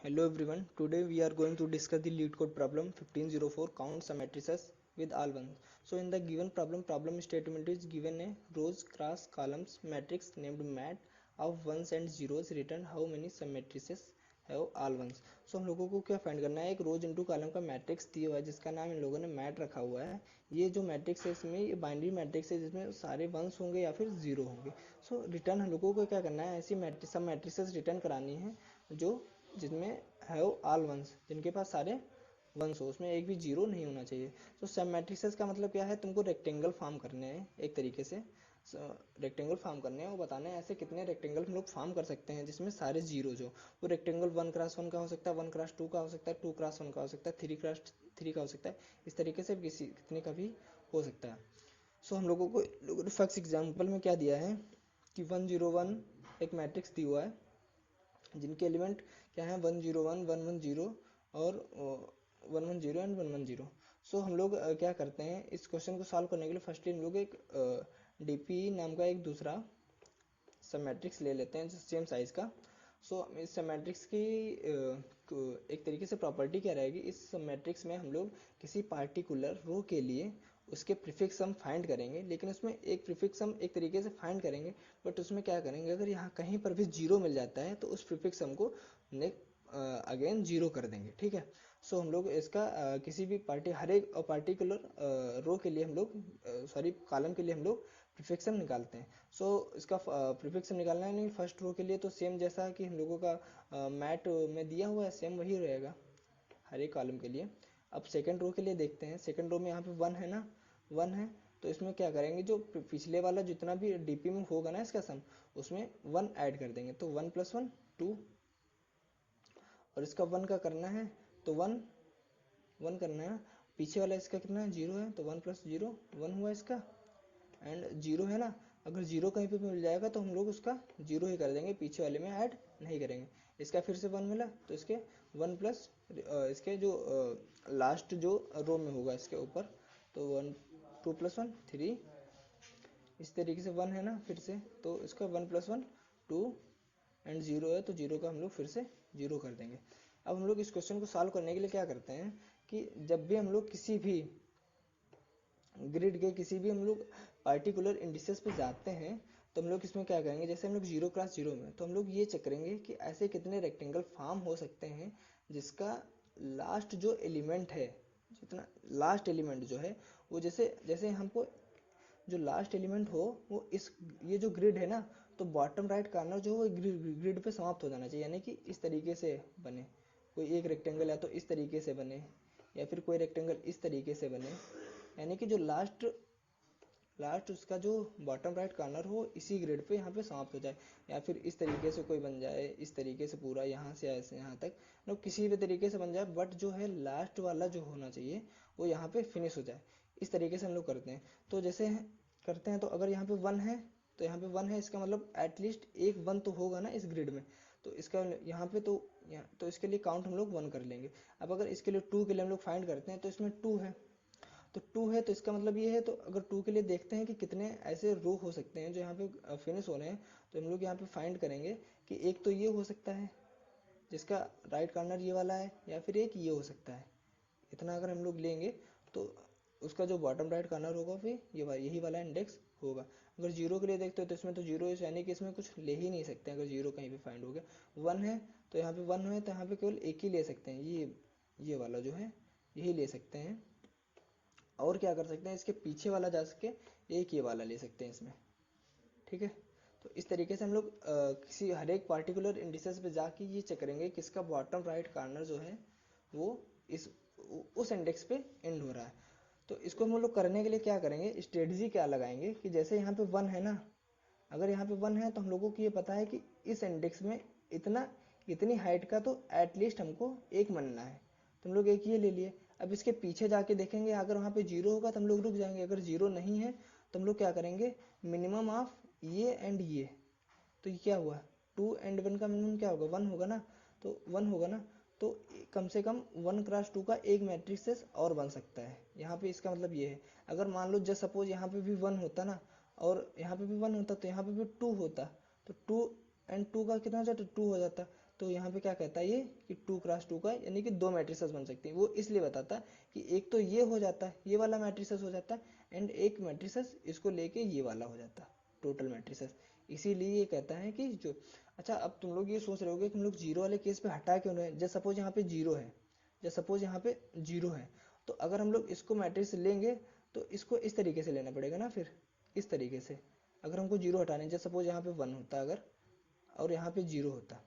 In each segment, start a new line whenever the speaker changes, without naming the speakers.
Hello everyone, today we are going to discuss the lead code problem 1504 count some matrices with all ones. So in the given problem statement is given a rows, cross, columns, matrix named mat of ones and zeros written how many sum matrices have all ones. So हम लोगों को क्या find करना है, एक रोज into column का matrix दिया हुआ है जिसका नाम इन लोगों ने मैट रखा हुआ है. ये जो मैट्रिक्स है इसमें ये बाइनरी मैट्रिक्स है जिसमें सारे वंस होंगे या फिर जीरो होंगे. सो रिटर्न हम लोगों को क्या करना है, ऐसी मैट्रिक्स सब मैट्रिसेस रिटर्न करानी है जो जिसमें हैव ऑल वंस, जिनके पास सारे वंस हो, उसमें एक भी जीरो नहीं होना चाहिए. तो सब मैट्रिसेस का मतलब क्या है, तुमको रेक्टेंगल फॉर्म करने हैं एक तरीके से. रेक्टेंगल फॉर्म करने हैं, वो बताना है ऐसे कितने रेक्टेंगल हम लोग फॉर्म कर सकते हैं जिसमें सारे जीरो जो वो रेक्टेंगल 1x1 का हो सकता है, 1x2 का हो सकता है, 2x1 का हो सकता है, 3x3 का हो सकता है. इस तरीके से किसी कितने का भी हो सकता है. सो हम लोगों को फर्स्ट एग्जाम्पल में क्या दिया है कि 101 एक मैट्रिक्स दी हुआ है जिनके एलिमेंट क्या है 101, 110 और 110 एंड 110. सो हम लोग क्या करते हैं, इस क्वेश्चन को सॉल्व करने के लिए फर्स्टली हम लोग एक डीपी नाम का एक दूसरा सब मैट्रिक्स ले लेते हैं जो सेम साइज का. सो इस सब मैट्रिक्स की एक तरीके से प्रॉपर्टी क्या रहेगी, इस सब मैट्रिक्स में हम लोग किसी पार्टिकुलर रो के लिए उसके प्रीफिक्स सम फाइंड करेंगे, लेकिन उसमें एक प्रीफिक्स सम एक तरीके से फाइंड करेंगे, बट उसमें क्या करेंगे, अगर यहाँ कहीं पर भी जीरो मिल जाता है तो उस प्रीफिक्स सम को अगेन जीरो कर देंगे. ठीक है. सो हम लोग इसका किसी भी हर एक पार्टिकुलर रो के लिए हम लोग सॉरी कॉलम के लिए हम लोग प्रीफिक्स सम निकालते हैं. सो इसका प्रीफिक्स सम निकालना है नहीं, फर्स्ट रो के लिए तो सेम जैसा कि हम लोगों का मैट में दिया हुआ है सेम वही रहेगा हर एक कॉलम के लिए. अब सेकंड रो के लिए देखते हैं. सेकंड रो में यहाँ पे वन है ना, वन है, तो इसमें क्या करेंगे, जो पिछले वाला जितना भी डीपी में होगा ना इसका सम, उसमें वन ऐड कर देंगे. तो 1 + 1 2, और इसका वन का करना है तो वन वन करना है. पीछे वाला इसका कितना है, जीरो है, तो 1 + 0 1 हुआ इसका. एंड जीरो है ना, अगर जीरो कहीं पे भी मिल जाएगा तो हम लोग उसका जीरो ही कर देंगे, पीछे वाले में ऐड नहीं करेंगे. इसका फिर से वन मिला तो इसके वन प्लस इसके जो लास्ट जो रो में होगा इसके ऊपर, तो 2 + 1 3. इस तरीके से वन है ना फिर से, तो इसका 1 + 1 2 एंड जीरो है, तो जीरो का हम लोग फिर से जीरो कर देंगे. अब हम लोग इस क्वेश्चन को सॉल्व करने के लिए क्या करते हैं कि जब भी हम लोग किसी भी ग्रिड के किसी भी हम लोग पार्टिकुलर इंडिसेस पे जाते हैं तो हम लोग इसमें क्या करेंगे, जैसे हम लोग 0 × 0 में, तो हम लोग ये चेक करेंगे कि ऐसे कितने रेक्टेंगल फॉर्म हो सकते हैं जिसका लास्ट जो एलिमेंट है, जितना लास्ट एलिमेंट जो है वो जैसे जैसे हमको जो लास्ट एलिमेंट हो वो इस ये जो ग्रिड है ना, तो बॉटम राइट कॉर्नर जो है ग्रिड पे समाप्त हो जाना चाहिए, यानी कि इस तरीके से बने. कोई एक रेक्टेंगल है तो इस तरीके से बने, या फिर कोई रेक्टेंगल इस तरीके से बने, यानी कि जो लास्ट लास्ट उसका जो बॉटम राइट कॉर्नर हो इसी ग्रिड पे यहाँ पे समाप्त हो जाए. या फिर इस तरीके से कोई बन जाए, इस तरीके से पूरा यहाँ से ऐसे यहाँ तक लोग किसी भी तरीके से बन जाए, बट जो है लास्ट वाला जो होना चाहिए वो यहाँ पे फिनिश हो जाए. इस तरीके से हम लोग करते हैं. तो जैसे करते हैं, तो अगर यहाँ पे वन है तो यहाँ पे वन है, इसका मतलब एटलीस्ट एक वन तो होगा ना इस ग्रिड में, तो इसका यहाँ पे तो इसके लिए काउंट हम लोग वन कर लेंगे. अब अगर इसके लिए टू के लिए हम लोग फाइंड करते हैं तो इसमें टू है, तो टू है, तो इसका मतलब ये है, तो अगर टू के लिए देखते हैं कि कितने ऐसे रो हो सकते हैं जो यहाँ पे फिनिश हो रहे हैं, तो हम लोग यहाँ पे फाइंड करेंगे कि एक तो ये हो सकता है जिसका राइट कॉर्नर ये वाला है, या फिर एक ये हो सकता है. इतना अगर हम लोग लेंगे तो उसका जो बॉटम राइट कॉर्नर होगा फिर यही वाला इंडेक्स होगा. अगर जीरो के लिए देखते हो तो इसमें तो जीरो है, यानी कि इसमें कुछ ले ही नहीं सकते अगर जीरो कहीं पे फाइंड हो गया. वन है तो यहाँ पे वन है, तो यहाँ पे केवल एक ही ले सकते हैं, ये वाला जो है यही ले सकते हैं. और क्या कर सकते हैं, इसके पीछे वाला जा सके एक ये वाला ले सकते हैं इसमें. ठीक है. तो इस तरीके से हम लोग किसी हर एक पार्टिकुलर इंडिसेस पे जाके ये चेक करेंगे कि इसका बॉटम राइट कॉर्नर जो है वो इस उस इंडेक्स पे एंड हो रहा है. तो इसको हम लोग करने के लिए क्या करेंगे, स्ट्रेटजी क्या लगाएंगे कि जैसे यहाँ पे वन है ना, अगर यहाँ पे वन है तो हम लोगों को ये पता है कि इस इंडेक्स में इतनी हाइट का तो एटलीस्ट हमको एक बनना है, तो हम लोग एक ये ले लिए. अब इसके पीछे जाके देखेंगे, अगर वहाँ पे जीरो होगा तो हम लोग रुक जाएंगे, अगर जीरो नहीं है तो हम लोग क्या करेंगे, मिनिमम ऑफ ये एंड ये. तो ये क्या हुआ, टू एंड वन का मिनिमम क्या होगा, वन होगा ना, तो वन होगा ना, तो कम से कम 1 × 2 का एक मैट्रिक्स और बन सकता है. यहाँ पे इसका मतलब ये है, अगर मान लो जस्ट सपोज यहाँ पे भी वन होता ना और यहाँ पे भी वन होता तो यहाँ पे भी टू होता, तो टू एंड टू का कितना हो जाता, टू हो जाता. तो यहाँ पे क्या कहता है ये कि 2x2 का यानी कि 2 मैट्रिसेस बन सकती हैं। वो इसलिए बताता है कि एक तो ये हो जाता है, ये वाला मैट्रिसेस हो जाता है, एंड एक मैट्रिसेस इसको लेके ये वाला हो जाता है, टोटल मैट्रिसेस। इसीलिए ये कहता है कि जो, अच्छा अब तुम लोग ये सोच रहे होगे कि हम लोग जीरो वाले केस पे हटा क्यों रहे हैं। जस्ट सपोज यहाँ पे जीरो है, जस्ट सपोज यहाँ पे जीरो है, तो अगर हम लोग इसको मैट्रिक्स लेंगे तो इसको इस तरीके से लेना पड़ेगा ना, फिर इस तरीके से। अगर हमको जीरो हटाने, जस्ट सपोज यहाँ पे 1 होता अगर, और यहाँ पे जीरो होता,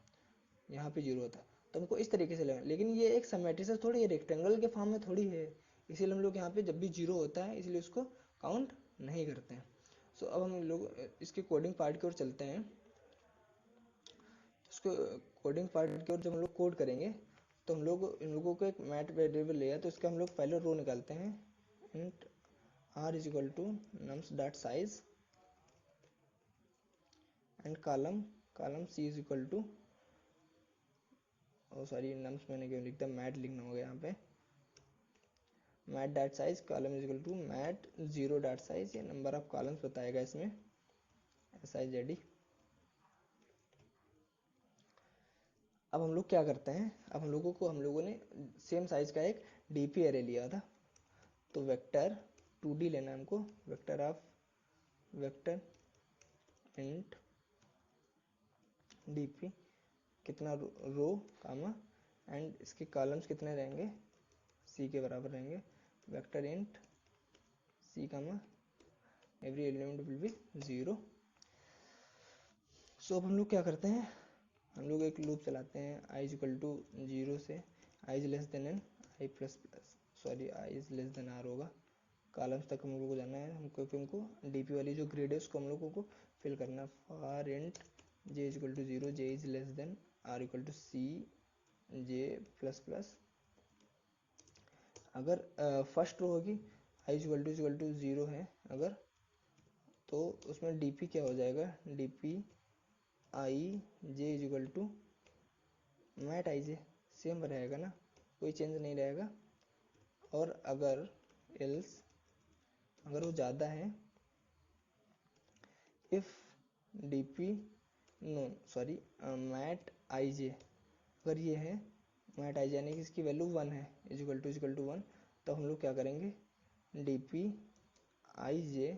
यहाँ पे जीरो होता, तो हमको इस तरीके से लेना। लेकिन ये एक सब मैट्रिसेस थोड़ी है, रेक्टेंगल के फॉर्म में थोड़ी है, इसीलिए हम लोग यहाँ पे जब भी जीरो होता है इसलिए उसको काउंट नहीं करते हैं। सो अब हम लोग इसके कोडिंग पार्ट की ओर चलते हैं। इसको कोडिंग पार्ट की ओर जब हम लोग कोड करेंगे तो हम लोग इन लोगों को एक मैट वेरिएबल लिया, तो इसका हम लोग पहले रो निकालते हैं, int r is equal to nums dot size and column c is equal to, oh sorry nums मैंने क्यों लिख दिया, मैट लिखना होगा यहाँ पे, mat dot size column is equal to mat zero dot size, ये नंबर ऑफ कॉलम्स बताएगा इसमें, SIZD। अब हम लोग क्या करते हैं, अब हम लोगों ने सेम साइज का एक DP एरे लिया था, तो वेक्टर 2D लेना है हमको, वेक्टर इंट DP कितना रो कामा, एंड इसके कॉलम्स कितने रहेंगे, C के बराबर रहेंगे, vector int C comma every element will be 0। So अब हम लोग क्या करते हैं, हम लोग एक लूप चलाते हैं, i इज इक्वल टू 0 से i is less then n, i plus plus sorry i is less than r होगा, कॉलम्स तक हम लोग को जाना है हमको, क्योंकि हमको DP वाली जो ग्रिड है उसको हम लोगों को फिल करना है। For int j is equal to 0, j is less than r equal to c j plus plus, अगर फर्स्ट रो होगी i इक्वल टू 0 है अगर, तो उसमें DP क्या हो जाएगा, DP i j is equal to mat i j, same रहेगा ना, कोई चेंज नहीं रहेगा। और अगर एल्स, अगर वो ज़्यादा है, if DP no sorry mat i j, अगर ये है मैट i j यानी कि इसकी वैल्यू 1 है, इज इक्वल टू 1, तो हम लोग क्या करेंगे, DP i j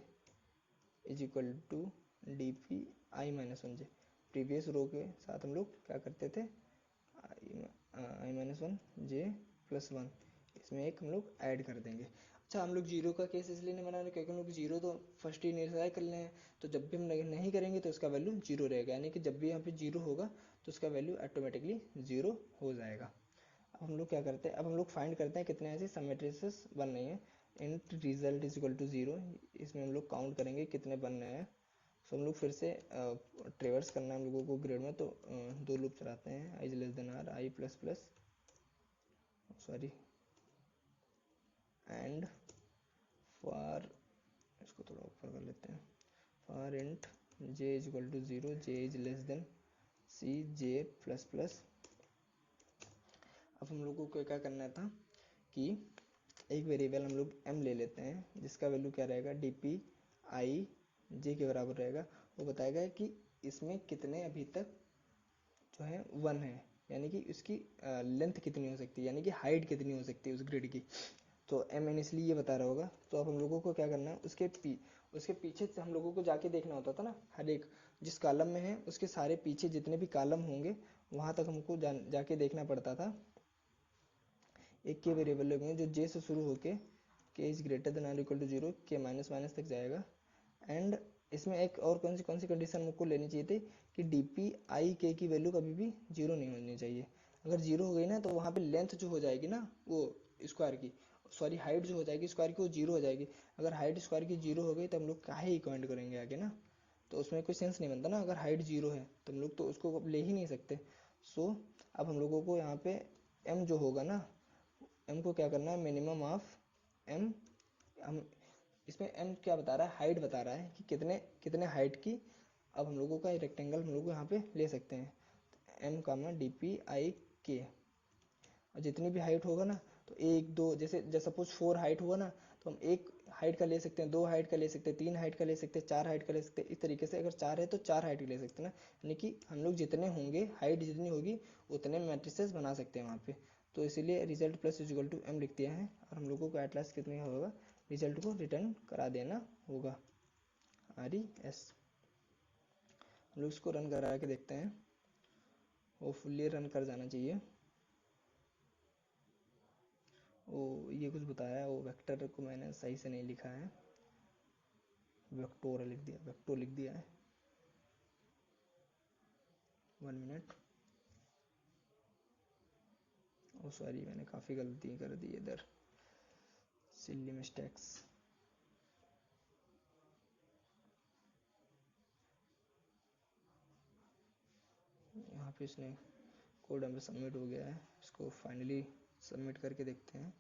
is equal to DP i minus 1j। Previous row के साथ हम लोग क्या करते थे, i माइनस 1 j प्लस 1, इसमें एक हम लोग ऐड कर देंगे। अच्छा हम लोग जीरो का केस इसलिए नहीं बना रहे क्योंकि हम लोग जीरो तो फर्स्ट ही इनिशियलाइज कर रहे हैं, तो जब भी हम नहीं करेंगे तो इसका वैल्यू जीरो रहेगा, यानी कि जब भी यहाँ पे जीरो होगा तो उसका वैल्यू ऑटोमेटिकली जीरो हो जाएगा। अब हम लोग क्या करते हैं, अब हम लोग फाइंड करते हैं कितने ऐसे सब मैट्रिसेस बन रही हैं, int result is equal to 0, इसमें हम लोग काउंट करेंगे कितने बन रहे हैं। सो हम लोग फिर से ट्रेवर्स करना है हम लोगों को ग्रिड में, तो दो लूप चलाते हैं, i is less than r, i plus plus sorry and for, इसको थोड़ा ऊपर कर लेते हैं, for int j is equal to 0, j is less than c j plus plus. अब हम लोगों को क्या करना था कि एक वेरिएबल हम लोग m ले लेते हैं जिसका वैल्यू क्या रहेगा, DP i j के बराबर रहेगा। वो बताएगा कि इसमें कितने अभी तक जो है 1 है, यानी कि उसकी लेंथ कितनी हो सकती है, यानी कि हाइट कितनी हो सकती है उस ग्रिड की, तो m इसलिए ये बता रहा होगा। तो अब हम लोगों को क्या करना है, उसके पीछे से हम लोगों को जाके देखना होता था ना, हर एक जिस कॉलम में है उसके सारे पीछे जितने भी कॉलम होंगे वहां तक हमको जाके देखना पड़ता था। एक के वेरिएबल होंगे जो j से शुरू होके k is greater than or equal to 0, k minus minus तक जाएगा। एंड इसमें एक और कौन सी कंडीशन हमको लेनी चाहिए थी कि DP i k की वैल्यू कभी भी जीरो नहीं होनी चाहिए। अगर जीरो हो गई ना तो वहाँ पे लेंथ जो हो जाएगी ना वो स्क्वायर की, सॉरी हाइट जो हो जाएगी स्क्वायर की वो जीरो हो जाएगी। अगर हाइट स्क्वायर की जीरो हो गई तो हम लोग काहे ही काउंट करेंगे आगे ना, तो उसमें कोई सेंस नहीं बनता ना। अगर हाइट जीरो है तो हम लोग तो उसको ले ही नहीं सकते। सो अब हम लोगों को यहाँ पे m जो होगा ना, m को क्या करना है, मिनिमम ऑफ m, हम इसमें m क्या बता रहा है, हाइट बता रहा है कि कितने कितने हाइट की। अब हम लोगों का रेक्टेंगल हम लोग यहाँ पे ले सकते हैं, m comma DP i k, और जितनी भी हाइट होगा ना तो एक दो जैसे सपोज 4 हाइट हुआ ना तो हम एक हाइट का ले सकते हैं, 2 हाइट का ले सकते हैं, 3 हाइट का ले सकते हैं, 4 हाइट का ले सकते हैं। इस तरीके से अगर 4 है तो 4 हाइट का ले सकते हैं ना, यानी कि हम लोग जितने होंगे, हाइट जितनी होगी उतने मैट्रिसेस बना सकते हैं वहाँ पे। तो इसीलिए result plus equal to m लिख दिया है, और हम लोगों को एट लास्ट कितने का होगा, रिजल्ट को रिटर्न करा देना होगा, RES। हम लोग इसको रन करा के देखते हैं, होपफुली रन कर जाना चाहिए। वो ये कुछ बताया, वो वेक्टर को मैंने सही से नहीं लिखा है, वेक्टोर लिख दिया, वेक्टोर लिख दिया है। 1 मिनट। ओ सॉरी, मैंने काफ़ी गलती कर दी इधर, सिली मिस्टेक्स। यहाँ पे इसने कोड हमें सबमिट हो गया है, इसको फाइनली सबमिट करके देखते हैं।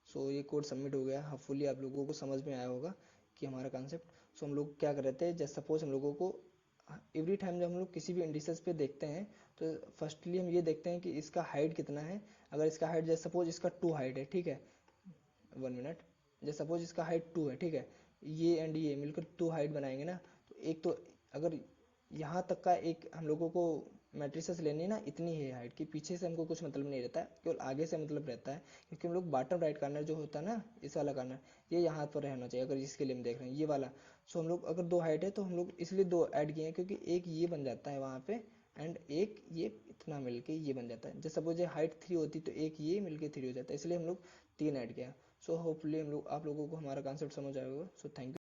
सो ये कोड सबमिट हो गया, होपफुली आप लोगों को समझ में आया होगा कि हमारा कॉन्सेप्ट। सो हम लोग क्या कर रहे थे, जैसे सपोज हम लोगों को एवरी टाइम जब हम लोग किसी भी इंडिसेस पे देखते हैं तो फर्स्टली हम ये देखते हैं कि इसका हाइट कितना है। अगर इसका हाइट, जैसे सपोज इसका 2 हाइट है, ठीक है, 1 मिनट, जैसे सपोज इसका हाइट 2 है, ठीक है, ये एंड ये मिलकर 2 हाइट बनाएंगे ना, तो एक तो अगर यहाँ तक का एक हम लोगों को मैट्रिसेस लेनी है ना, इतनी है हाइट की, पीछे से हमको कुछ मतलब नहीं रहता है, केवल आगे से मतलब रहता है, क्योंकि हम लोग बॉटम राइट कार्नर जो होता है ना, इस वाला कार्नर, ये यहाँ पर रहना चाहिए अगर इसके लिए हम देख रहे हैं ये वाला। सो हम लोग अगर 2 हाइट है तो हम लोग इसलिए 2 ऐड किए हैं, क्योंकि एक ये बन जाता है वहाँ पे, एंड एक ये इतना मिलके ये बन जाता है। जैसे सपोज ये हाइट 3 होती तो एक ये मिलके 3 हो जाता है, इसलिए हम लोग 3 ऐड किया। सो होपफुली हम लोग, आप लोगों को हमारा कॉन्सेप्ट समझ आएगा। So thank you.